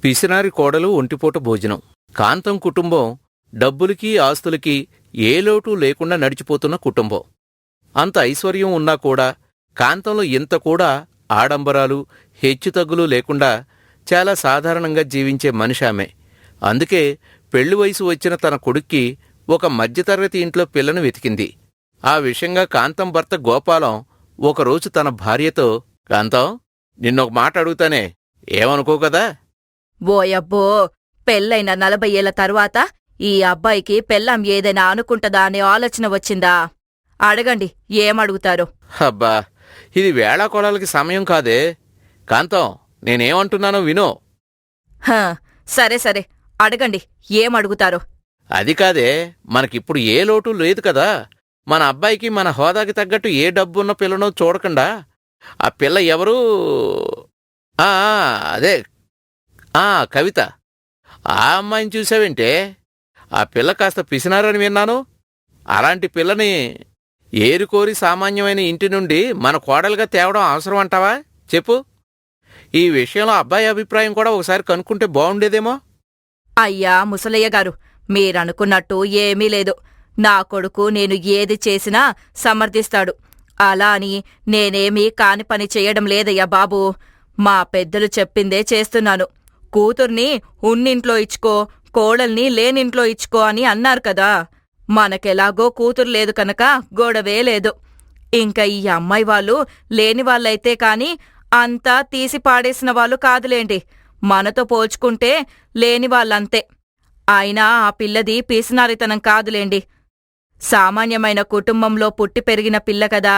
పిసినారి కోడలు ఒంటిపూట భోజనం. కాంతం కుటుంబం డబ్బులకి ఆస్తులకి ఏ లోటు లేకుండా నడిచిపోతున్న కుటుంబం. అంత ఐశ్వర్యం ఉన్నా కూడా కాంతంలో ఇంత కూడా ఆడంబరాలు హెచ్చుతగ్గులు లేకుండా చాలా సాధారణంగా జీవించే మనిషి ఆమె. అందుకే పెళ్లి వయసు వచ్చిన తన కొడుక్కి ఒక మధ్యతరగతి ఇంట్లో పిల్లను వెతికింది. ఆ విషయంగా కాంతం భర్త గోపాలం ఒకరోజు తన భార్యతో, కాంతం, నిన్నొక మాట అడుగుతానే, ఏమనుకో కదా? ఓయబ్బో, పెళ్ళైన 40 ఏళ్ల తరువాత ఈ అబ్బాయికి పెళ్ళాం ఏదైనా అనుకుంటదా అనే ఆలోచన వచ్చిందా? అడగండి, ఏమడుగుతారు? అబ్బా, ఇది వేళాకోళాలకి సమయం కాదే. కాంతం, నేనేమంటున్నానో వినో. సరే సరే, అడగండి, ఏమడుగుతారు? అది కాదే, మనకిప్పుడు ఏ లోటు లేదు కదా. మన అబ్బాయికి మన హోదాకి తగ్గట్టు ఏ డబ్బున్న పిల్లనో చూడకుండా ఆ పిల్ల ఎవరూ? అదే కవిత. ఆ అమ్మాయిని చూసావేంటే? ఆ పిల్ల కాస్త పిసినారని విన్నాను. అలాంటి పిల్లని ఏరుకోరి సామాన్యమైన ఇంటి నుండి మన కోడలుగా తేవడం అవసరం అంటావా? చెప్పు. ఈ విషయంలో అబ్బాయి అభిప్రాయం కూడా ఒకసారి కనుక్కుంటే బావుండేదేమో. అయ్యా ముసలయ్య గారు, మీరనుకున్నట్టు ఏమీ లేదు. నా కొడుకు నేను ఏది చేసినా సమర్థిస్తాడు. అలా అని నేనేమీ కాని పని చెయ్యడం లేదయ్యా బాబూ. మా పెద్దలు చెప్పిందే చేస్తున్నాను. కూతుర్ని ఉన్నింట్లో ఇచ్చుకో, కోడల్ని లేనింట్లో ఇచ్చుకో అని అన్నారు కదా. మనకెలాగో కూతురు లేదు కనుక గొడవే లేదు. ఇంక ఈ అమ్మాయి వాళ్ళు లేనివాళ్ళైతే కాని అంతా తీసి పాడేసిన వాళ్ళు కాదులేండి. మనతో పోల్చుకుంటే లేనివాళ్ళంతే. అయినా ఆ పిల్లది పీసినారితనం కాదులేండి. సామాన్యమైన కుటుంబంలో పుట్టి పెరిగిన పిల్ల కదా.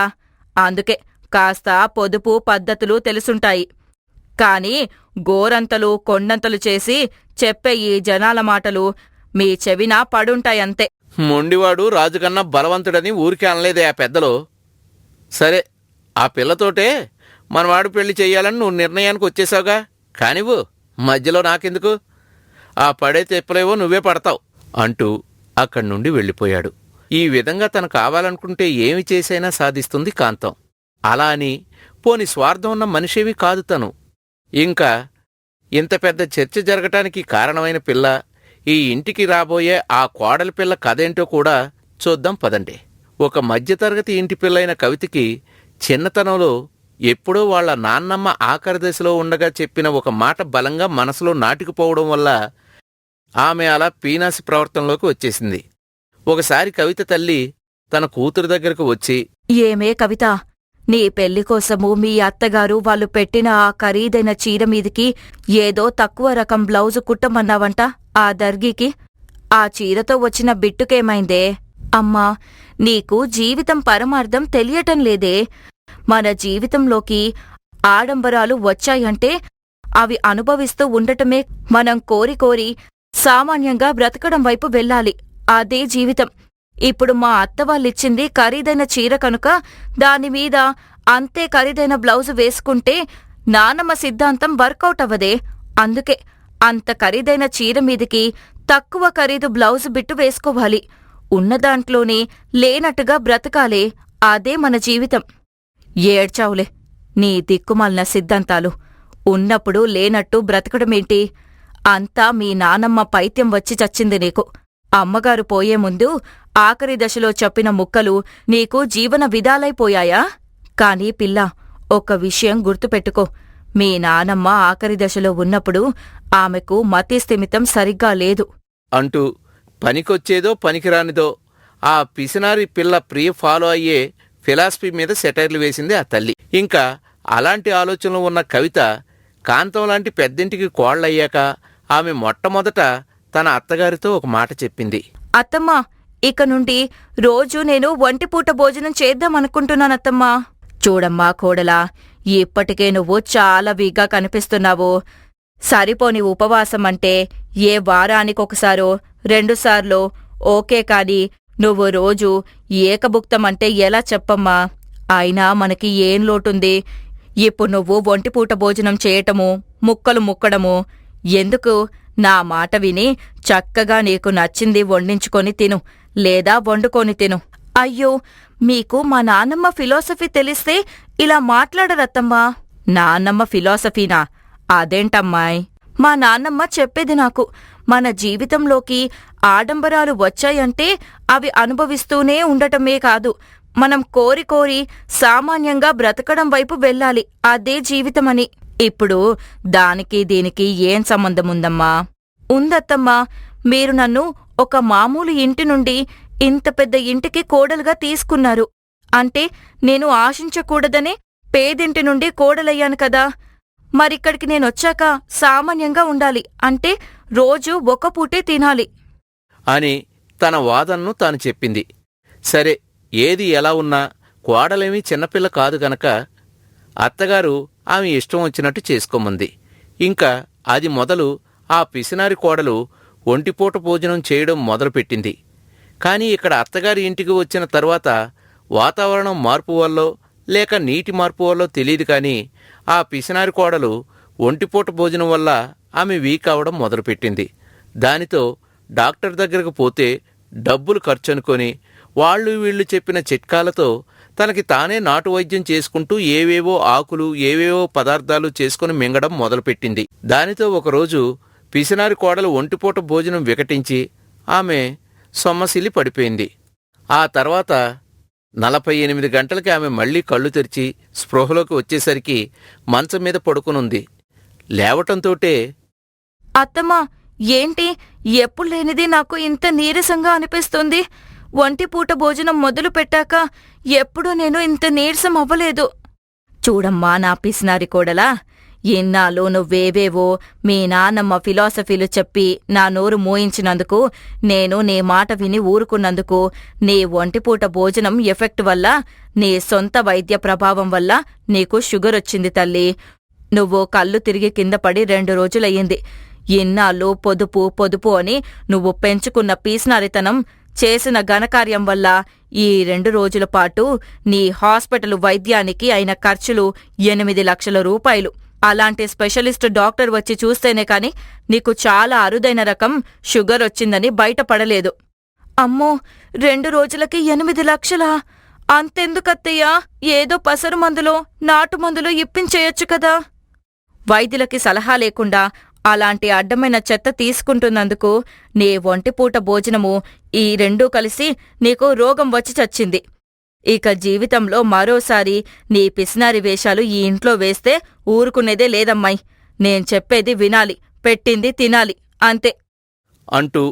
అందుకే కాస్త పొదుపు పద్ధతులు తెలుసుంటాయి. కాని గోరంతలు కొండంతలు చేసి చెప్పే ఈ జనాల మాటలు మీ చెవిన పడుంటాయంతే. మొండివాడు రాజుకన్నా బలవంతుడని ఊరికే అనలేదే ఆ పెద్దలు. సరే, ఆ పిల్లతోటే మనవాడు పెళ్లి చెయ్యాలని నువ్వు నిర్ణయానికి వచ్చేసావుగా. కానివ్వు, మధ్యలో నాకెందుకు? ఆ పడే తెప్పలేవో నువ్వే పడతావు అంటూ అక్కడి నుండి వెళ్ళిపోయాడు. ఈ విధంగా తను కావాలనుకుంటే ఏమి చేసైనా సాధిస్తుంది కాంతం. అలా అని పోని స్వార్థం ఉన్న మనిషేమీ కాదు తను. ఇంకా ఇంత పెద్ద చర్చ జరగటానికి కారణమైన పిల్ల, ఈ ఇంటికి రాబోయే ఆ కోడలి పిల్ల కథేంటో కూడా చూద్దాం పదండి. ఒక మధ్యతరగతి ఇంటి పిల్లైన కవితకి చిన్నతనంలో ఎప్పుడో వాళ్ల నాన్నమ్మ ఆఖరి దశలో ఉండగా చెప్పిన ఒక మాట బలంగా మనసులో నాటుకుపోవడం వల్ల ఆమె అలా పీనాసి ప్రవర్తనలోకి వచ్చేసింది. ఒకసారి కవిత తల్లి తన కూతురు దగ్గరకు వచ్చి, ఏమే కవిత, నీ పెళ్లి కోసము మీ అత్తగారు వాళ్ళు పెట్టిన ఆ ఖరీదైన చీర మీదికి ఏదో తక్కువ రకం బ్లౌజు కుట్టమన్నావంట ఆ దర్గీకి. ఆ చీరతో వచ్చిన బిట్టుకేమైందే? అమ్మా, నీకు జీవితం పరమార్థం తెలియటం లేదే. మన జీవితంలోకి ఆడంబరాలు వచ్చాయంటే అవి అనుభవిస్తూ ఉండటమే. మనం కోరి కోరి సామాన్యంగా బ్రతకడం వైపు వెళ్ళాలి. అదే జీవితం. ఇప్పుడు మా అత్తవాళ్ళిచ్చింది ఖరీదైన చీర కనుక దానిమీద అంతే ఖరీదైన బ్లౌజు వేసుకుంటే నానమ్మ సిద్ధాంతం వర్కౌట్ అవ్వదే. అందుకే అంత ఖరీదైన చీర మీదికి తక్కువ ఖరీదు బ్లౌజు బిట్టు వేసుకోవాలి. ఉన్నదాంట్లోనే లేనట్టుగా బ్రతకాలే. అదే మన జీవితం. ఏడ్చావులే, నీ దిక్కుమాలిన సిద్ధాంతాలు. ఉన్నప్పుడు లేనట్టు బ్రతకడమేంటి? అంతా మీ నానమ్మ పైత్యం వచ్చి చచ్చింది నీకు. అమ్మగారు పోయే ముందు ఆఖరి దశలో చెప్పిన ముక్కలు నీకు జీవన విధాలైపోయాయా? కాని పిల్లా, ఒక్క విషయం గుర్తుపెట్టుకో. మీ నానమ్మ ఆఖరి దశలో ఉన్నప్పుడు ఆమెకు మతిస్థిమితం సరిగ్గా లేదు అంటూ పనికొచ్చేదో పనికిరానిదో ఆ పిసినారి పిల్ల ప్రియ ఫాలో అయ్యే ఫిలాసఫీ మీద సెటైర్లు వేసింది ఆ తల్లి. ఇంకా అలాంటి ఆలోచనలు ఉన్న కవిత కాంతం లాంటి పెద్దింటికి కోళ్లయ్యాక ఆమె మొట్టమొదట తన అత్తగారితో ఒక మాట చెప్పింది. అత్తమ్మా, ఇక నుండి రోజూ నేను ఒంటిపూట భోజనం చేద్దామనుకుంటున్నానత్తమ్మా. చూడమ్మా కోడలా, ఇప్పటికే నువ్వు చాలా వీక్గా కనిపిస్తున్నావు. సరిపోని ఉపవాసమంటే ఏ వారానికొకసారో 2 సార్లో ఓకే, కాని నువ్వు రోజూ ఏకభుక్తమంటే ఎలా చెప్పమ్మా? అయినా మనకి ఏం లోటుంది? ఇప్పుడు నువ్వు ఒంటిపూట భోజనం చేయటము, ముక్కలు ముక్కడము ఎందుకు? నా మాట విని చక్కగా నీకు నచ్చింది వండించుకొని తిను, లేదా వండుకొని తిను. అయ్యో, మీకు మా నాన్నమ్మ ఫిలాసఫీ తెలిస్తే ఇలా మాట్లాడరత్తమ్మా. నాన్నమ్మ ఫిలాసఫీనా? అదేంటమ్మాయ్? మా నాన్నమ్మ చెప్పేది నాకు. మన జీవితంలోకి ఆడంబరాలు వచ్చాయంటే అవి అనుభవిస్తూనే ఉండటమే కాదు, మనం కోరి కోరి సామాన్యంగా బ్రతకడం వైపు వెళ్ళాలి, అదే జీవితమని. ఇప్పుడు దానికి దీనికి ఏం సంబంధముందమ్మా? ఉందత్తమ్మా. మీరు నన్ను ఒక మామూలు ఇంటి నుండి ఇంత పెద్ద ఇంటికి కోడలుగా తీసుకున్నారు అంటే నేను ఆశించకూడదనే పేదింటి నుండి కోడలయ్యాను కదా. మరిక్కడికి నేనొచ్చాక సామాన్యంగా ఉండాలి అంటే రోజూ ఒక పూటే తినాలి అని తన వాదనను తాను చెప్పింది. సరే, ఏది ఎలా ఉన్నా కోడలేమీ చిన్నపిల్ల కాదు గనక అత్తగారు ఆమె ఇష్టం వచ్చినట్టు చేసుకోమంది. ఇంకా అది మొదలు ఆ పిసినారి కోడలు ఒంటిపూట భోజనం చేయడం మొదలుపెట్టింది. కాని ఇక్కడ అత్తగారి ఇంటికి వచ్చిన తర్వాత వాతావరణం మార్పు వల్లో లేక నీటి మార్పు వల్లో తెలియదు కానీ ఆ పిసినారి కోడలు ఒంటిపూట భోజనం వల్ల ఆమె వీక్ అవడం మొదలుపెట్టింది. దానితో డాక్టర్ దగ్గరకు పోతే డబ్బులు ఖర్చనుకొని వాళ్ళు వీళ్లు చెప్పిన చిట్కాలతో తనకి తానే నాటు వైద్యం చేసుకుంటూ ఏవేవో ఆకులు ఏవేవో పదార్థాలు చేసుకుని మింగడం మొదలుపెట్టింది. దానితో ఒకరోజు పిసినారి కోడలు ఒంటిపూట భోజనం వికటించి ఆమె సొమ్మసిల్లి పడిపోయింది. ఆ తర్వాత 48 గంటలకి ఆమె మళ్లీ కళ్ళు తెరిచి స్పృహలోకి వచ్చేసరికి మంచం మీద పడుకునుంది. లేవటంతోటే, అత్తమ్మా, ఏంటి ఎప్పుడు లేనిది నాకు ఇంత నీరసంగా అనిపిస్తుంది? ఒంటిపూట భోజనం మొదలు పెట్టాక ఎప్పుడూ నేను ఇంత నీరసం అవ్వలేదు. చూడమ్మా నా పిసినారి కోడలా, ఇన్నాళ్ళు నువ్వేవేవో మీ నాన్నమ్మ ఫిలాసఫీలు చెప్పి నా నోరు మోయించినందుకు, నేను నీ మాట విని ఊరుకున్నందుకు, నీ ఒంటిపూట భోజనం ఎఫెక్ట్ వల్ల, నీ సొంత వైద్య ప్రభావం వల్ల నీకు షుగరొచ్చింది తల్లి. నువ్వు కళ్ళు తిరిగి కింద పడి 2 రోజులయ్యింది. ఇన్నాళ్ళు పొదుపు పొదుపు అని నువ్వు పెంచుకున్న పీస్నారితనం చేసిన ఘనకార్యం వల్ల ఈ 2 రోజుల పాటు నీ హాస్పిటల్ వైద్యానికి అయిన ఖర్చులు 8 లక్షల రూపాయలు. అలాంటి స్పెషలిస్ట్ డాక్టర్ వచ్చి చూస్తేనే కాని నీకు చాలా అరుదైన రకం షుగర్ వచ్చిందని బయటపడలేదు. అమ్మో, 2 రోజులకి 8 లక్షలా? అంతెందుకత్తయ్యా? ఏదో పసరు మందులో నాటు మందులో ఇప్పించేయొచ్చు కదా. వైద్యులకి సలహా లేకుండా అలాంటి అడ్డమైన చెత్త తీసుకుంటున్నందుకు నీ ఒంటిపూట భోజనము ఈ 2 కలిసి నీకు రోగం వచ్చి చచ్చింది. ఇక జీవితంలో మరోసారి నీ పిసినారి వేషాలు ఈ ఇంట్లో వేస్తే ఊరుకునేదే లేదమ్మాయి. నేను చెప్పేది వినాలి, పెట్టింది తినాలి, అంతే అంటూ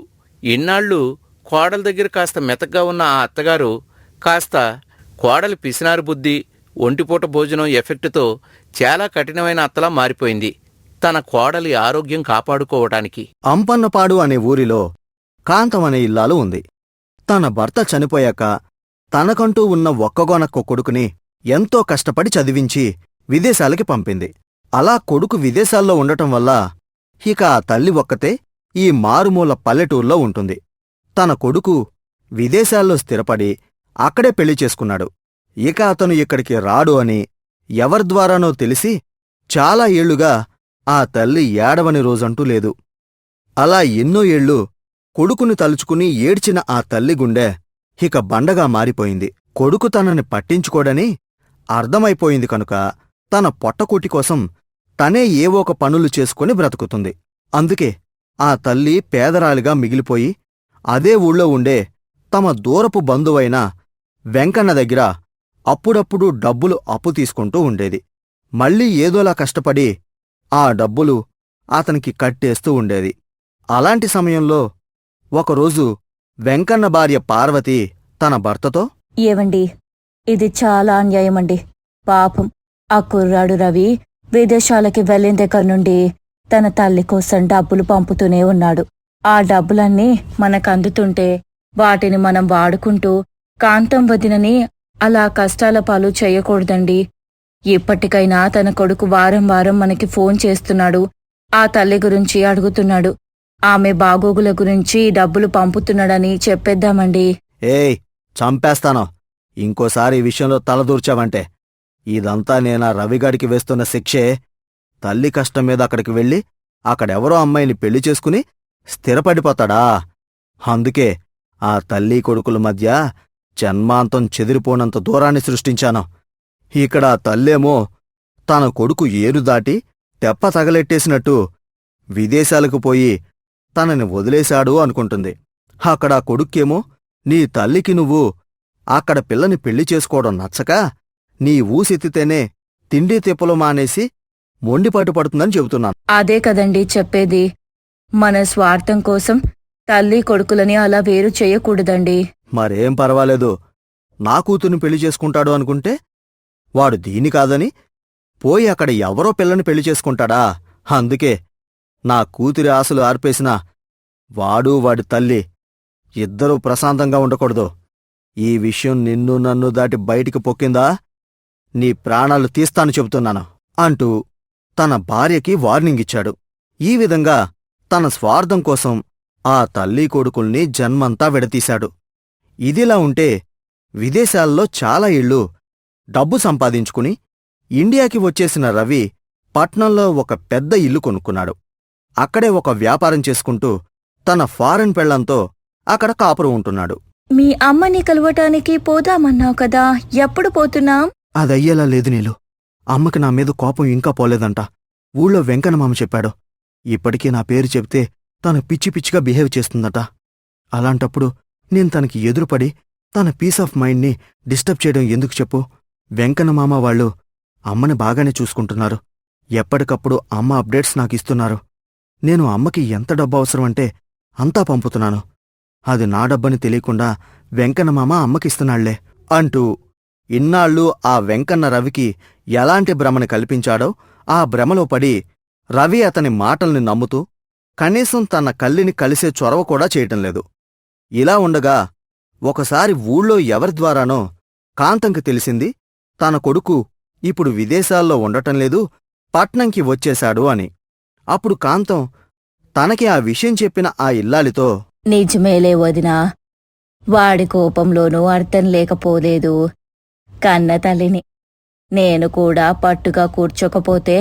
ఇన్నాళ్ళు కోడల దగ్గర కాస్త మెతగ్గా ఉన్న ఆ అత్తగారు కాస్త కోడలి పిసినారి బుద్ధి, ఒంటిపూట భోజనం ఎఫెక్టుతో చాలా కఠినమైన అత్తలా మారిపోయింది తన కోడలి ఆరోగ్యం కాపాడుకోవటానికి. అంపన్నపాడు అనే ఊరిలో కాంతం అనే ఇల్లాలు ఉంది. తన భర్త చనిపోయాక తనకంటూ ఉన్న ఒక్కగొనక్క కొడుకుని ఎంతో కష్టపడి చదివించి విదేశాలకి పంపింది. అలా కొడుకు విదేశాల్లో ఉండటం వల్ల ఇక ఆ తల్లి ఒక్కతే ఈ మారుమూల పల్లెటూర్లో ఉంటుంది. తన కొడుకు విదేశాల్లో స్థిరపడి అక్కడే పెళ్లి చేసుకున్నాడు. ఇక అతను ఇక్కడికి రాడు అని ఎవరిద్వారానో తెలిసి చాలా ఏళ్లుగా ఆ తల్లి ఏడవని రోజంటూ లేదు. అలా ఎన్నో ఏళ్లు కొడుకుని తలుచుకుని ఏడ్చిన ఆ తల్లి గుండె ఇక బండగా మారిపోయింది. కొడుకు తనని పట్టించుకోడని అర్థమైపోయింది కనుక తన పొట్టకూటి కోసం తనే ఏవో ఒక పనులు చేసుకుని బ్రతుకుతుంది. అందుకే ఆ తల్లి పేదరాలిగా మిగిలిపోయి అదే ఊళ్ళో ఉండే తమ దూరపు బంధువైన వెంకన్న దగ్గర అప్పుడప్పుడు డబ్బులు అప్పు తీసుకుంటూ ఉండేది. మళ్ళీ ఏదోలా కష్టపడి ఆ డబ్బులు అతనికి కట్టేస్తూ ఉండేది. అలాంటి సమయంలో ఒకరోజు వెంకన్న భార్య పార్వతి తన భర్తతో, ఏవండి, ఇది చాలా అన్యాయమండి. పాపం ఆ కుర్రాడు రవి విదేశాలకి వెళ్ళిన దగ్గర నుండి తన తల్లి కోసం డబ్బులు పంపుతూనే ఉన్నాడు. ఆ డబ్బులన్నీ మనకందుతుంటే వాటిని మనం వాడుకుంటూ కాంతం వదినని అలా కష్టాల పాలు చేయకూడదండి. ఇప్పటికైనా తన కొడుకు వారం వారం మనకి ఫోన్ చేస్తున్నాడు. ఆ తల్లి గురించి అడుగుతున్నాడు. ఆమె బాగోగుల గురించి డబ్బులు పంపుతున్నాడని చెప్పేద్దామండి. ఏయ్, చంపేస్తాను ఇంకోసారి ఈ విషయంలో తలదూర్చావంటే. ఇదంతా నేనా రవిగాడికి వేస్తున్న శిక్షే. తల్లి కష్టం మీద అక్కడికి వెళ్ళి అక్కడెవరో అమ్మాయిని పెళ్లి చేసుకుని స్థిరపడిపోతాడా? అందుకే ఆ తల్లి కొడుకుల మధ్య జన్మాంతం చెదిరిపోనంత దూరాన్ని సృష్టించాను. ఇక్కడ ఆ తల్లేమో తన కొడుకు ఏరు దాటి తెప్ప తగలెట్టేసినట్టు విదేశాలకు పోయి తనని వదిలేశాడు అనుకుంటుంది. అక్కడ ఆ కొడుక్కేమో నీ తల్లికి నువ్వు అక్కడ పిల్లని పెళ్లి చేసుకోవడం నచ్చక నీ ఊసెత్తితేనే తిండి తిప్పలు మానేసి మొండిపాటు పడుతుందని చెబుతున్నాను. అదే కదండి చెప్పేది. మన స్వార్థం కోసం తల్లి కొడుకులని అలా వేరు చేయకూడదండి. మరేం పర్వాలేదు, నా కూతుర్ని పెళ్లి చేసుకుంటాడు అనుకుంటే వాడు దీని కాదని పోయి అక్కడ ఎవరో పిల్లని పెళ్లి చేసుకుంటాడా? అందుకే నా కూతురి ఆశలు ఆర్పేసిన వాడు వాడి తల్లి ఇద్దరూ ప్రశాంతంగా ఉండకూడదు. ఈ విషయం నిన్ను నన్ను దాటి బయటికి పొక్కిందా నీ ప్రాణాలు తీస్తాను చెబుతున్నాను అంటూ తన భార్యకి వార్నింగ్ ఇచ్చాడు. ఈ విధంగా తన స్వార్థం కోసం ఆ తల్లి కొడుకుల్ని జన్మంతా విడతీశాడు. ఇదిలా ఉంటే విదేశాల్లో చాలా ఇళ్ళు డబ్బు సంపాదించుకుని ఇండియాకి వచ్చేసిన రవి పట్నంలో ఒక పెద్ద ఇల్లు కొనుక్కున్నాడు. అక్కడే ఒక వ్యాపారం చేసుకుంటూ తన ఫారెన్ పెళ్లంతో అక్కడ కాపురం ఉంటున్నాడు. మీ అమ్మని కలవటానికి పోదామన్నావు కదా, ఎప్పుడు పోతున్నాం? అదయ్యేలా లేదు నీలు. అమ్మకి నా మీద కోపం ఇంకా పోలేదంట. ఊళ్ళో వెంకన్నమామ చెప్పాడు. ఇప్పటికీ నా పేరు చెప్తే తను పిచ్చి పిచ్చిగా బిహేవ్ చేస్తుందట. అలాంటప్పుడు నేను తనకి ఎదురుపడి తన పీస్ ఆఫ్ మైండ్ని డిస్టర్బ్ చేయడం ఎందుకు చెప్పు? వెంకన్నమామ వాళ్ళు అమ్మని బాగానే చూసుకుంటున్నారు. ఎప్పటికప్పుడు అమ్మ అప్డేట్స్ నాకిస్తున్నారు. నేను అమ్మకి ఎంత డబ్బు అవసరమంటే అంతా పంపుతున్నాను. అది నా డబ్బని తెలియకుండా వెంకన్నమామ అమ్మకిస్తున్నాళ్లే అంటూ ఇన్నాళ్ళు ఆ వెంకన్న రవికి ఎలాంటి భ్రమని కల్పించాడో ఆ భ్రమలో పడి రవి అతని మాటల్ని నమ్ముతూ కనీసం తన కల్లిని కలిసే చొరవ కూడా చేయటంలేదు. ఇలా ఉండగా ఒకసారి ఊళ్ళో ఎవరి ద్వారానో కాంతంకి తెలిసింది తన కొడుకు ఇప్పుడు విదేశాల్లో ఉండటంలేదు, పట్నంకి వచ్చేశాడు అని. అప్పుడు కాంతం తనకి ఆ విషయం చెప్పిన ఆ ఇల్లాలితో, నిజమేలే వదినా, వాడి కోపంలోనూ అర్థం లేకపోలేదు. కన్న తల్లిని నేను కూడా పట్టుగా కూర్చోకపోతే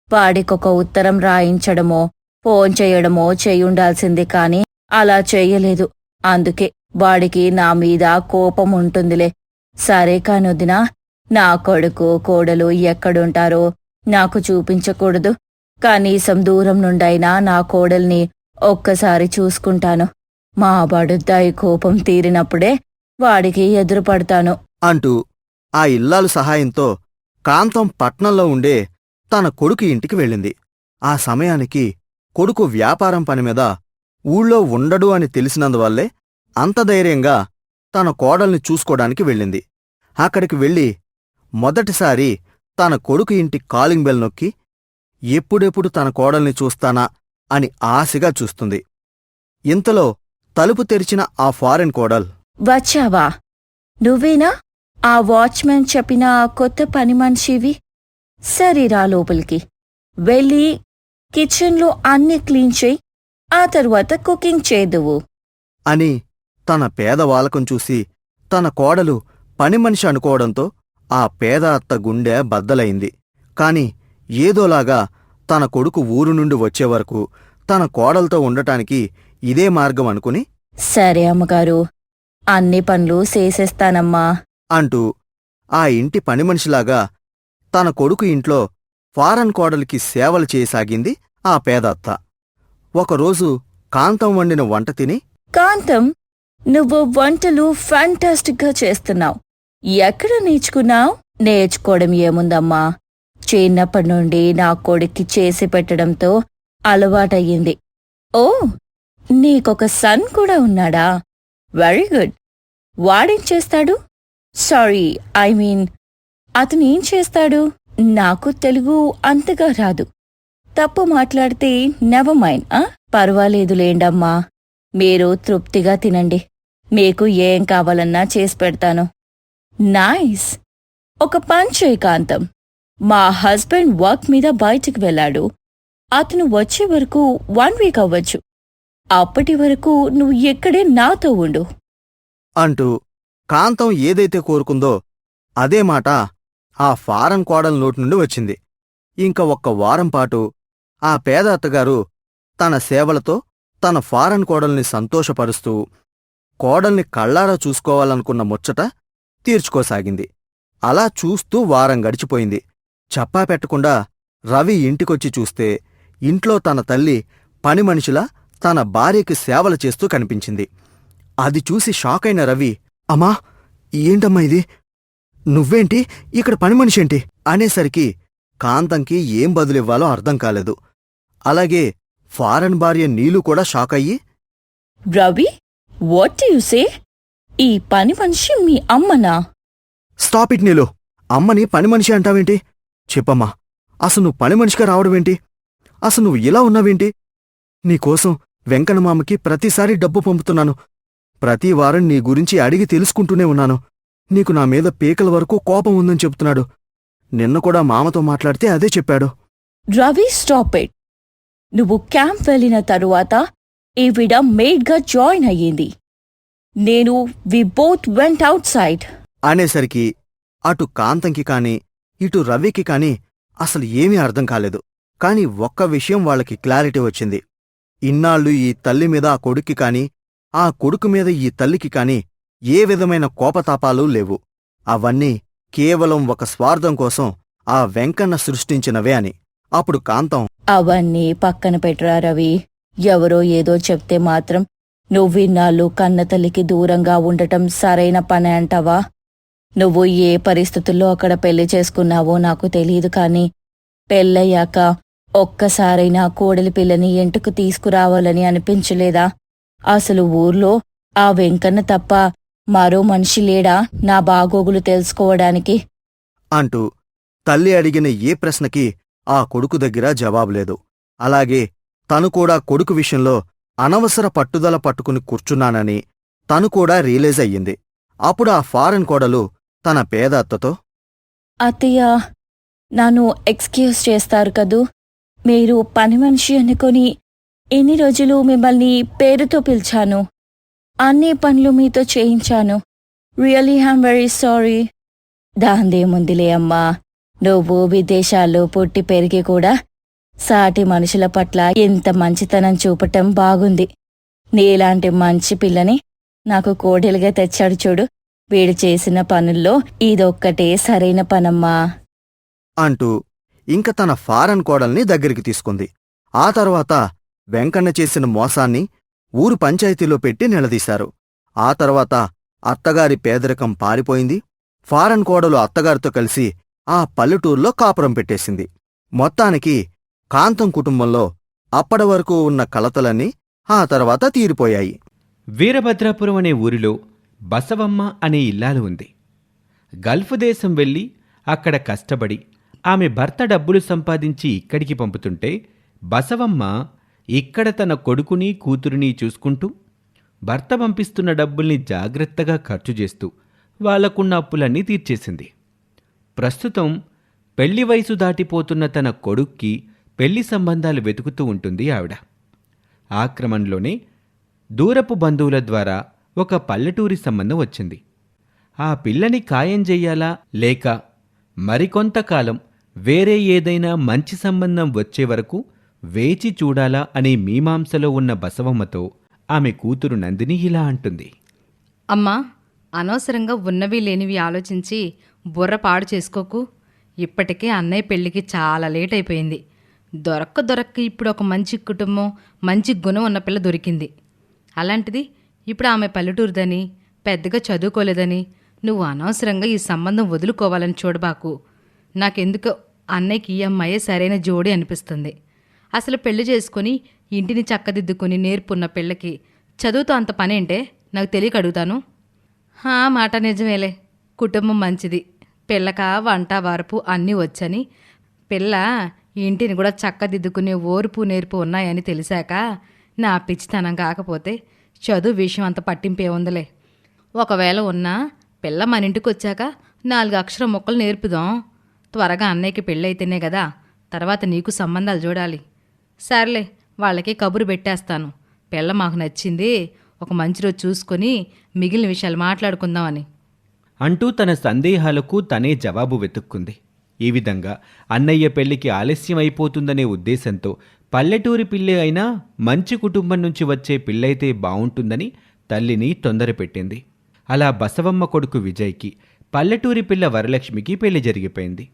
వాడికొక ఉత్తరం రాయించడమో ఫోన్ చేయడమో చేయుండాల్సింది కాని అలా చెయ్యలేదు. అందుకే వాడికి నా మీద కోపం ఉంటుందిలే. సరే కానొదినా, నా కొడుకు కోడలు ఎక్కడుంటారో నాకు చూపించకూడదు. కనీసం దూరం నుండైనా నా కోడల్ని ఒక్కసారి చూసుకుంటాను. మా బడుద్దాయి కోపం తీరినప్పుడే వాడికి ఎదురుపడతాను అంటూ ఆ ఇల్లాలు సహాయంతో కాంతం పట్నంలో ఉండే తన కొడుకు ఇంటికి వెళ్ళింది. ఆ సమయానికి కొడుకు వ్యాపారం పనిమీద ఊళ్ళో ఉండడు అని తెలిసినందువల్లే అంత ధైర్యంగా తన కోడల్ని చూసుకోడానికి వెళ్ళింది. అక్కడికి వెళ్ళి మొదటిసారి తన కొడుకు ఇంటి కాలింగ్ బెల్ నొక్కి ఎప్పుడెప్పుడు తన కోడల్ని చూస్తానా అని ఆశగా చూస్తుంది. ఇంతలో తలుపు తెరిచిన ఆ ఫారెన్ కోడల్, వచ్చావా? నువ్వేనా ఆ వాచ్మెన్ చెప్పిన కొత్త పని మనిషివి? సరేరా లోపలికి వెళ్ళి కిచెన్లో అన్ని క్లీన్ చేయి, ఆ తరువాత కుకింగ్ చేదువు అని తన పేదవాలకం చూసి తన కోడలు పనిమనిషి అనుకోవడంతో ఆ పేద అత్త గుండె బద్దలైంది. కాని ఏదోలాగా తన కొడుకు ఊరు నుండి వచ్చేవరకు తన కోడలతో ఉండటానికి ఇదే మార్గం అనుకుని, సరే అమ్మగారు, అన్ని పనులు చేసేస్తానమ్మా అంటూ ఆ ఇంటి పనిమనిషిలాగా తన కొడుకు ఇంట్లో ఫారెన్ కోడలికి సేవలు చేయసాగింది ఆ పేదత్త. ఒకరోజు కాంతం వండిన వంట తిని, కాంతం, నువ్వు వంటలు ఫ్యాంటాస్టిక్గా చేస్తున్నావు. ఎక్కడ నేర్చుకున్నావు? నేర్చుకోవడం ఏముందమ్మా, చిన్నప్పటి నుండి నా కొడుక్కి చేసి పెట్టడంతో అలవాటయ్యింది. ఓ, నీకొక సన్ కూడా ఉన్నాడా? Very good. వాడేం చేస్తాడు? సారీ, ఐ మీన్ అతనేం చేస్తాడు? నాకు తెలుగు అంతగా రాదు. తప్పు మాట్లాడితే నెవర్ మైండ్. పర్వాలేదులేండమ్మా, మీరు తృప్తిగా తినండి. మీకు ఏం కావాలన్నా చేసి పెడతాను. నైస్. ఒక పని చేయి కాంతం, మా హస్బెండ్ వర్క్ మీద బయటికి వెళ్ళాడు. అతను వచ్చే వరకు 1 వీక్ అవ్వచ్చు. అప్పటి వరకు నువ్వు ఇక్కడే నాతో ఉండు అంటూ కాంతం ఏదైతే కోరుకుందో అదే మాట ఆ ఫారెన్ కోడల నోటి నుండి వచ్చింది. ఇంక ఒక్క వారం పాటు ఆ పేద అత్తగారు తన సేవలతో తన ఫారెన్ కోడల్ని సంతోషపరుస్తూ కోడల్ని కళ్ళారా చూసుకోవాలనుకున్న ముచ్చట తీర్చుకోసాగింది. అలా చూస్తూ వారం గడిచిపోయింది. చెప్పా పెట్టకుండా రవి ఇంటికొచ్చి చూస్తే ఇంట్లో తన తల్లి పని మనిషిలా తన భార్యకి సేవలు చేస్తూ కనిపించింది. అది చూసి షాకైన రవి, అమ్మా, ఏంటమ్మా ఇది? నువ్వేంటి ఇక్కడ పని మనిషేంటి అనేసరికి కాంతంకి ఏం బదులివ్వాలో అర్థం కాలేదు. అలాగే ఫారెన్ భార్య నీలు కూడా షాకయ్యి, Ravi, what do you say? ఈ పని మనిషి మీ అమ్మనా? స్టాప్ ఇట్ నీలు, అమ్మని పని మనిషి అంటావేంటి? చెప్పమ్మా, అసలు నువ్వు పని మనిషిగా రావడమేంటి? అసలు నువ్వు ఇలా ఉన్నావేంటి? నీకోసం వెంకన్నమామకి ప్రతిసారి డబ్బు పంపుతున్నాను. ప్రతి వారం నీ గురించి అడిగి తెలుసుకుంటూనే ఉన్నాను. నీకు నా మీద పీకల వరకు కోపం ఉందని చెప్తున్నాడు. నిన్న కూడా మామతో మాట్లాడితే అదే చెప్పాడు. Ravi, stop it. నువ్వు క్యాంప్ వెళ్ళిన తరువాత ఈవిడ మెయిడ్గా జాయిన్ అయ్యింది. We both went outside అనేసరికి అటు కాంతంకి కాని ఇటు రవికి కాని అసలు ఏమీ అర్థం కాలేదు. కాని ఒక్క విషయం వాళ్ళకి క్లారిటీ వచ్చింది. ఇన్నాళ్ళు ఈ తల్లి మీద ఆ కొడుక్కి కాని ఆ కొడుకు మీద ఈ తల్లికి కాని ఏ విధమైన కోపతాపాలు లేవు. అవన్నీ కేవలం ఒక స్వార్థం కోసం ఆ వెంకన్న సృష్టించినవే అని. అప్పుడు కాంతం, అవన్నీ పక్కన పెట్టరా రవి. ఎవరో ఏదో చెప్తే మాత్రం నువ్విన్నాళ్ళు కన్నతల్లికి దూరంగా ఉండటం సరైన పని అంటావా? నువ్వు ఏ పరిస్థితుల్లో అక్కడ పెళ్లి చేసుకున్నావో నాకు తెలీదు, కాని పెళ్ళయ్యాక ఒక్కసారైనా కోడలి పిల్లని ఇంటికి తీసుకురావాలని అనిపించలేదా? అసలు ఊర్లో ఆ వెంకన్న తప్ప మరో మనిషి లేడా నా బాగోగులు తెలుసుకోవడానికి? అంటూ తల్లి అడిగిన ఏ ప్రశ్నకి ఆ కొడుకు దగ్గర జవాబులేదు. అలాగే తను కూడా కొడుకు విషయంలో అనవసర పట్టుదల పట్టుకుని కూర్చున్నానని తను కూడా రియలైజ్ అయ్యింది. అప్పుడు ఆ ఫారెన్ కోడలు తన పేద అత్తతో, అత్తయ్య, నన్ను ఎక్స్క్యూజ్ చేస్తారు కదూ. మీరు పని మనిషి అనుకొని ఎన్ని రోజులు మిమ్మల్ని పేరుతో పిలిచాను. అన్ని పనులు మీతో చేయించాను. Really I'm very sorry. దాందేముందిలే అమ్మా, నువ్వు విదేశాల్లో పుట్టి పెరిగి కూడా సాటి మనుషుల పట్ల ఎంత మంచితనం చూపటం బాగుంది. నీలాంటి మంచి పిల్లని నాకు కోడలుగా తెచ్చాడు చూడు. వీడు చేసిన పనుల్లో ఇదొక్కటే సరైన పనమ్మా అంటూ ఇంక తన ఫారెన్ కోడల్ని దగ్గరికి తీసుకుంది. ఆ తర్వాత వెంకన్న చేసిన మోసాన్ని ఊరు పంచాయతీలో పెట్టి నిలదీశారు. ఆ తర్వాత అత్తగారి పేదరికం పారిపోయింది. ఫారెన్ కోడలు అత్తగారితో కలిసి ఆ పల్లెటూర్లో కాపురం పెట్టేసింది. మొత్తానికి కాంతం కుటుంబంలో అప్పటి వరకు ఉన్న కలతలన్నీ ఆ తర్వాత తీరిపోయాయి. వీరభద్రాపురం అనే ఊరిలో బసవమ్మ అనే ఇల్లాలు ఉంది. గల్ఫ్ దేశం వెళ్ళి అక్కడ కష్టపడి ఆమె భర్త డబ్బులు సంపాదించి ఇక్కడికి పంపుతుంటే బసవమ్మ ఇక్కడ తన కొడుకుని కూతురిని చూసుకుంటూ భర్త పంపిస్తున్న డబ్బుల్ని జాగ్రత్తగా ఖర్చు చేస్తూ వాళ్లకున్న అప్పులన్నీ తీర్చేసింది. ప్రస్తుతం పెళ్లి వయసు దాటిపోతున్న తన కొడుక్కి పెళ్లి సంబంధాలు వెతుకుతూ ఉంటుంది ఆవిడ. ఆ క్రమంలోనే దూరపు బంధువుల ద్వారా ఒక పల్లెటూరి సంబంధం వచ్చింది. ఆ పిల్లని ఖాయం చెయ్యాలా లేక మరికొంతకాలం వేరే ఏదైనా మంచి సంబంధం వచ్చే వరకు వేచి చూడాలా అనే మీమాంసలో ఉన్న బసవమ్మతో ఆమె కూతురు నందిని ఇలా అంటుంది. అమ్మా, అనవసరంగా ఉన్నవి లేనివి ఆలోచించి బుర్ర పాడు చేసుకోకు. ఇప్పటికే అన్నయ్య పెళ్ళికి చాలా లేట్ అయిపోయింది. దొరక్క ఇప్పుడు ఒక మంచి కుటుంబం, మంచి గుణం ఉన్న పిల్ల దొరికింది. అలాంటిది ఇప్పుడు ఆమె పల్లెటూరుదని, పెద్దగా చదువుకోలేదని నువ్వు అనవసరంగా ఈ సంబంధం వదులుకోవాలని చూడబాకు. నాకెందుకో అన్నయ్యకి ఈ అమ్మాయే సరైన జోడి అనిపిస్తుంది. అసలు పెళ్లి చేసుకుని ఇంటిని చక్కదిద్దుకుని నేర్పున్న పిల్లకి చదువుతో అంత పనేంటే నాకు తెలియక అడుగుతాను. మాట నిజమేలే, కుటుంబం మంచిది, పిల్లక వంట వార్పు అన్నీ వచ్చని, పిల్ల ఇంటిని కూడా చక్కదిద్దుకునే ఓర్పు నేర్పు ఉన్నాయని తెలిసాక నా పిచ్చితనం కాకపోతే చదువు విషయం అంత పట్టింపే ఉందిలే. ఒకవేళ ఉన్నా పిల్ల మన ఇంటికి వచ్చాక 4 అక్షర ముక్కలు నేర్పుదాం. త్వరగా అన్నయ్యకి పెళ్ళైతేనే కదా తర్వాత నీకు సంబంధాలు చూడాలి. సర్లే, వాళ్ళకి కబురు పెట్టేస్తాను. పిల్ల మాకు నచ్చింది, ఒక మంచి రోజు చూసుకొని మిగిలిన విషయాలు మాట్లాడుకుందామని అంటూ తన సందేహాలకు తనే జవాబు వెతుక్కుంది. ఈ విధంగా అన్నయ్య పెళ్లికి ఆలస్యం అయిపోతుందనే ఉద్దేశంతో పల్లెటూరి పిల్లే అయినా మంచి కుటుంబం నుంచి వచ్చే పిల్లైతే బావుంటుందని తల్లిని తొందరపెట్టింది. అలా బసవమ్మ కొడుకు విజయ్కి పల్లెటూరి పిల్ల వరలక్ష్మికి పెళ్లి జరిగిపోయింది.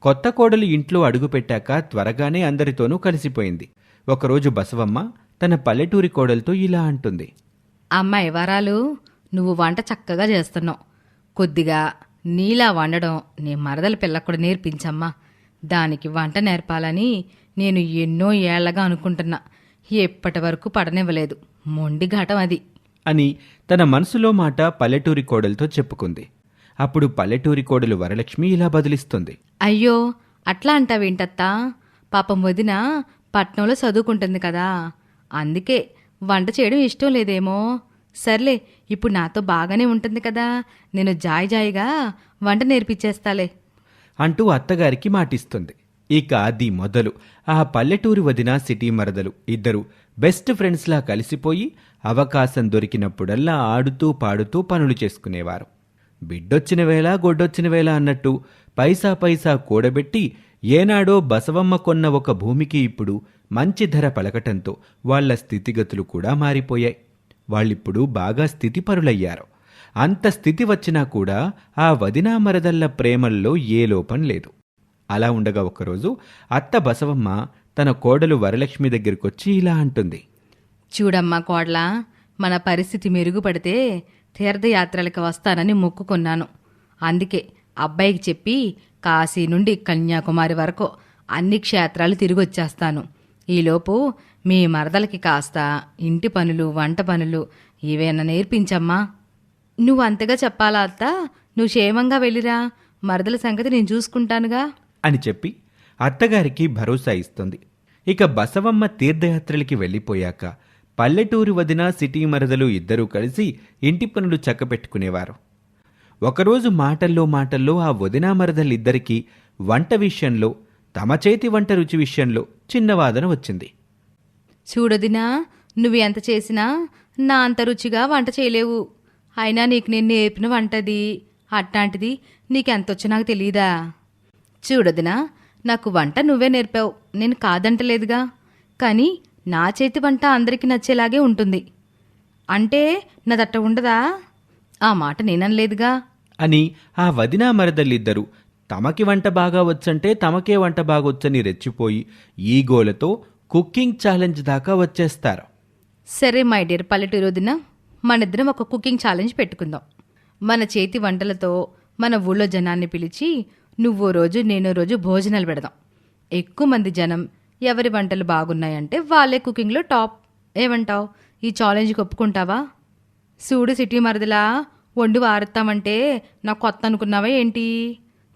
కొత్త కోడలు ఇంట్లో అడుగుపెట్టాక త్వరగానే అందరితోనూ కలిసిపోయింది. ఒకరోజు బసవమ్మ తన పల్లెటూరి కోడలతో ఇలా అంటుంది. అమ్మాయి వరాలు, నువ్వు వంట చక్కగా చేస్తున్నావు. కొద్దిగా నీలా వండడం నీ మరదల పిల్లకు కూడా నేర్పించమ్మా. దానికి వంట నేర్పాలని నేను ఎన్నో ఏళ్లగా అనుకుంటున్నా. ఎప్పటి వరకు పడనివ్వలేదు. మొండి ఘటం అది అని తన మనసులో మాట పల్లెటూరి కోడలతో చెప్పుకుంది. అప్పుడు పల్లెటూరి కోడలు వరలక్ష్మి ఇలా బదిలిస్తుంది. అయ్యో, అట్లా అంటావేంటత్తా? పాపం వదిన పట్నంలో చదువుకుంటుంది కదా, అందుకే వంట చేయడం ఇష్టం లేదేమో. సర్లే, ఇప్పుడు నాతో బాగానే ఉంటుంది కదా, నేను జాయిగా వంట నేర్పించేస్తాలే అంటూ అత్తగారికి మాటిస్తుంది. ఇక అది మొదలు ఆ పల్లెటూరి వదిన సిటీ మరదలు ఇద్దరు బెస్ట్ ఫ్రెండ్స్లా కలిసిపోయి అవకాశం దొరికినప్పుడల్లా ఆడుతూ పాడుతూ పనులు చేసుకునేవారు. బిడ్డొచ్చిన వేళ గొడ్డొచ్చిన వేళ అన్నట్టు పైసా పైసా కూడబెట్టి ఏనాడో బసవమ్మ కొన్న ఒక భూమికి ఇప్పుడు మంచి ధర పలకటంతో వాళ్ల స్థితిగతులు కూడా మారిపోయాయి. వాళ్ళిప్పుడు బాగా స్థితిపరులయ్యారు. అంత స్థితి వచ్చినా కూడా ఆ వదినా మరదళ్ల ప్రేమల్లో ఏ లోపం లేదు. అలా ఉండగా ఒకరోజు అత్త బసవమ్మ తన కోడలు వరలక్ష్మి దగ్గరికొచ్చి ఇలా అంటుంది. చూడమ్మా కోడలా, మన పరిస్థితి మెరుగుపడితే తీర్థయాత్రలకు వస్తానని మొక్కుకున్నాను. అందుకే అబ్బాయికి చెప్పి కాశీ నుండి కన్యాకుమారి వరకు అన్ని క్షేత్రాలు తిరిగొచ్చేస్తాను. ఈలోపు మీ మరదలకి కాస్త ఇంటి పనులు, వంట పనులు ఇవేనా నేర్పించమ్మా. నువ్వు అంతగా చెప్పాలా అత్త? నువ్వు క్షేమంగా వెళ్ళిరా, మరదల సంగతి నేను చూసుకుంటానుగా అని చెప్పి అత్తగారికి భరోసా ఇస్తుంది. ఇక బసవమ్మ తీర్థయాత్రలకి వెళ్ళిపోయాక పల్లెటూరి వదిన సిటీ మరదలు ఇద్దరూ కలిసి ఇంటి పనులు చక్కపెట్టుకునేవారు. ఒకరోజు మాటల్లో ఆ వదినా మరదలిద్దరికీ వంట విషయంలో, తమ చేతి వంట రుచి విషయంలో చిన్న వాదన వచ్చింది. చూడదినా, నువ్వు ఎంత చేసినా నా అంత రుచిగా వంట చేయలేవు. అయినా నీకు నేను నేర్పిన వంటది, అట్లాంటిది నీకెంతొచ్చో నాకు తెలీదా? చూడదినా, నాకు వంట నువ్వే నేర్పావు, నేను కాదంటలేదుగా. కానీ నా చేతి వంట అందరికీ నచ్చేలాగే ఉంటుంది. అంటే నాదట్ట ఉండదా? ఆ మాట నేననలేదుగా అని ఆ వదినా మరదలిద్దరూ తమకి వంట బాగా వచ్చంటే తమకే వంట బాగొచ్చని రెచ్చిపోయి ఈగోలతో కుకింగ్ ఛాలెంజ్ దాకా వచ్చేస్తారు. సరే మై డియర్ పల్లెటూరు వదిన, మనిద్దరం ఒక కుకింగ్ ఛాలెంజ్ పెట్టుకుందాం. మన చేతి వంటలతో మన ఊళ్ళో జనాన్ని పిలిచి నువ్వో రోజు నేనో రోజు భోజనాలు పెడదాం. ఎక్కువ మంది జనం ఎవరి వంటలు బాగున్నాయంటే వాళ్ళే కుకింగ్లో టాప్. ఏమంటావు? ఈ ఛాలెంజ్కి ఒప్పుకుంటావా? చూడు సిటీ మరదలా, వండి వారుతామంటే నాకు కొత్త అనుకున్నావా ఏంటి?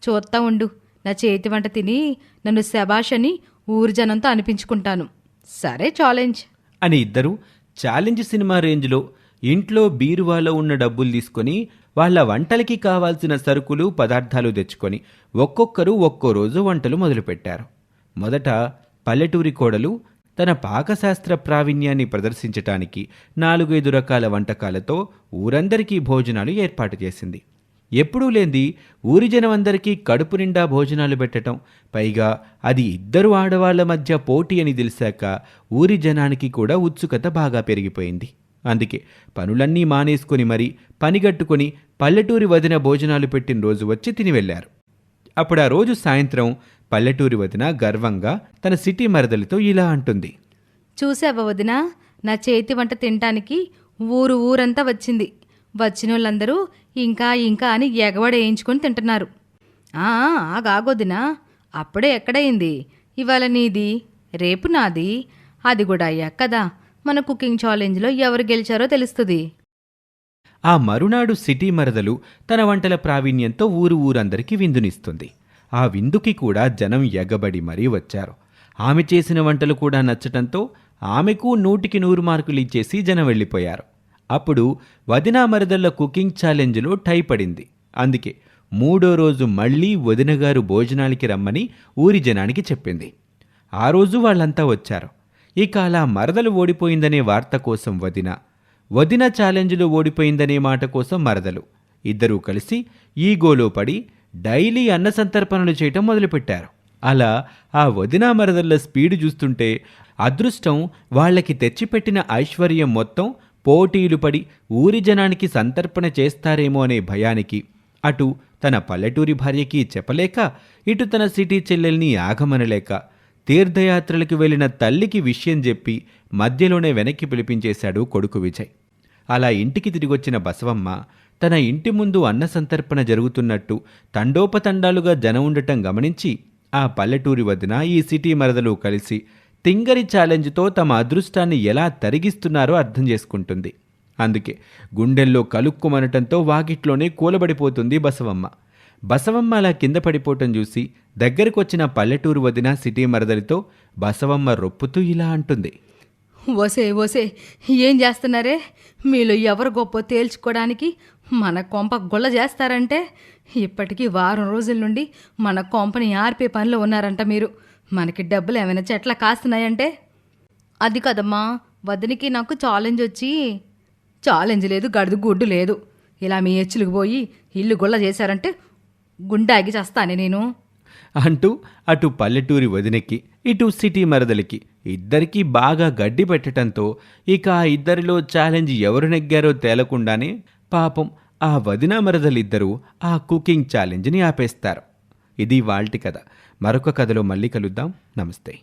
చూస్తా ఉండు, నా చేతి వంట తిని నన్ను శబాష్ అని ఊరి జనంతో అనిపించుకుంటాను. సరే ఛాలెంజ్ అని ఇద్దరూ ఛాలెంజ్ సినిమా రేంజ్లో ఇంట్లో బీరువాలో ఉన్న డబ్బులు తీసుకొని వాళ్ళ వంటలకి కావాల్సిన సరుకులు, పదార్థాలు తెచ్చుకొని ఒక్కొక్కరు ఒక్కో రోజు వంటలు మొదలుపెట్టారు. మొదట పల్లెటూరి కోడలు తన పాకశాస్త్ర ప్రావీణ్యాన్ని ప్రదర్శించటానికి 4-5 రకాల వంటకాలతో ఊరందరికీ భోజనాలు ఏర్పాటు చేసింది. ఎప్పుడూ లేంది ఊరి జనమందరికీ కడుపు నిండా భోజనాలు పెట్టడం, పైగా అది ఇద్దరు ఆడవాళ్ల మధ్య పోటీ అని తెలిసాక ఊరి జనానికి కూడా ఉత్సుకత బాగా పెరిగిపోయింది. అందుకే పనులన్నీ మానేసుకొని మరీ పనిగట్టుకుని పల్లెటూరి వదిన భోజనాలు పెట్టిన రోజు వచ్చి తిని వెళ్లారు. అప్పుడు ఆ రోజు సాయంత్రం పల్లెటూరి వదిన గర్వంగా తన సిటీ మరదలితో ఇలా అంటుంది. చూసావా వదినా, నా చేతి వంట తినటానికి ఊరంతా వచ్చింది. వచ్చిన వాళ్ళందరూ ఇంకా ఇంకా అని ఎగవడ వేయించుకొని తింటున్నారు. ఆగొదినా, అప్పుడే ఎక్కడైంది? ఇవాళ నీది, రేపు నాది. అది కూడా అయ్యాక కదా మన కుకింగ్ ఛాలెంజ్లో ఎవరు గెలిచారో తెలుస్తుంది. ఆ మరునాడు సిటీ మరదలు తన వంటల ప్రావీణ్యంతో ఊరందరికీ విందునిస్తుంది. ఆ విందుకి కూడా జనం ఎగబడి మరీ వచ్చారు. ఆమె చేసిన వంటలు కూడా నచ్చటంతో ఆమెకు 100కి 100 మార్కులు ఇచ్చేసి జనం వెళ్ళిపోయారు. అప్పుడు వదినా మరదళ్ల కుకింగ్ ఛాలెంజ్లో టై పడింది. అందుకే 3వ రోజు మళ్లీ వదినగారు భోజనాలకి రమ్మని ఊరి జనానికి చెప్పింది. ఆ రోజు వాళ్ళంతా వచ్చారు. ఇక అలా మరదలు ఓడిపోయిందనే వార్త కోసం వదిన ఛాలెంజ్లో ఓడిపోయిందనే మాట కోసం మరదలు ఇద్దరూ కలిసి ఈగోలో పడి డైలీ అన్న సంతర్పణలు చేయటం మొదలుపెట్టారు. అలా ఆ వదినా మరదళ్ళ స్పీడు చూస్తుంటే అదృష్టం వాళ్లకి తెచ్చిపెట్టిన ఐశ్వర్యం మొత్తం పోటీలు పడి ఊరి జనానికి సంతర్పణ చేస్తారేమో అనే భయానికి అటు తన పల్లెటూరి భార్యకి చెప్పలేక, ఇటు తన సిటీ చెల్లెల్ని ఆగమనలేక తీర్థయాత్రలకు వెళ్ళిన తల్లికి విషయం చెప్పి మధ్యలోనే వెనక్కి పిలిపించేశాడు కొడుకు విజయ్. అలా ఇంటికి తిరిగొచ్చిన బసవమ్మ తన ఇంటి ముందు అన్న సంతర్పణ జరుగుతున్నట్టు తండోపతండాలుగా జనం ఉండటం గమనించి ఆ పల్లెటూరి వదిన ఈ సిటీ మరదలు కలిసి తింగరి ఛాలెంజ్తో తమ అదృష్టాన్ని ఎలా తరిగిస్తున్నారో అర్థం చేసుకుంటుంది. అందుకే గుండెల్లో కలుక్కుమనటంతో వాకిట్లోనే కూలబడిపోతుంది బసవమ్మ. బసవమ్మ అలా కింద పడిపోవటం చూసి దగ్గరకొచ్చిన పల్లెటూరు వదిన సిటీ మరదలితో బసవమ్మ రొప్పుతూ ఇలా అంటుంది. ఓసే ఓసే, ఏం చేస్తున్నారే? మీలో ఎవరు గొప్ప తేల్చుకోవడానికి మన కొంప గుల్ల చేస్తారంటే ఇప్పటికీ వారం రోజుల నుండి మన కొంపని ఆర్పే పనిలో ఉన్నారంట మీరు. మనకి డబ్బులు ఏమైనా చెట్ల కాస్తున్నాయంటే? అది కదమ్మా, వదినికి నాకు ఛాలెంజ్ వచ్చి. ఛాలెంజ్ లేదు, గడుదు గుడ్డు లేదు. ఇలా మీ ఎచ్చులకు పోయి ఇల్లు గుల్ల చేశారంటే గుండాగి చేస్తానే నేను అంటూ అటు పల్లెటూరి వదినకి ఇటు సిటీ మరదలికి ఇద్దరికీ బాగా గడ్డి పెట్టడంతో ఇక ఆ ఇద్దరిలో ఛాలెంజ్ ఎవరు నెగ్గారో తేలకుండానే పాపం ఆ వదిన మరదలిద్దరూ ఆ కుకింగ్ ఛాలెంజ్ని ఆపేస్తారు. ఇది వాల్టి కథ. మరొక కథలో మళ్ళీ కలుద్దాం. నమస్తే.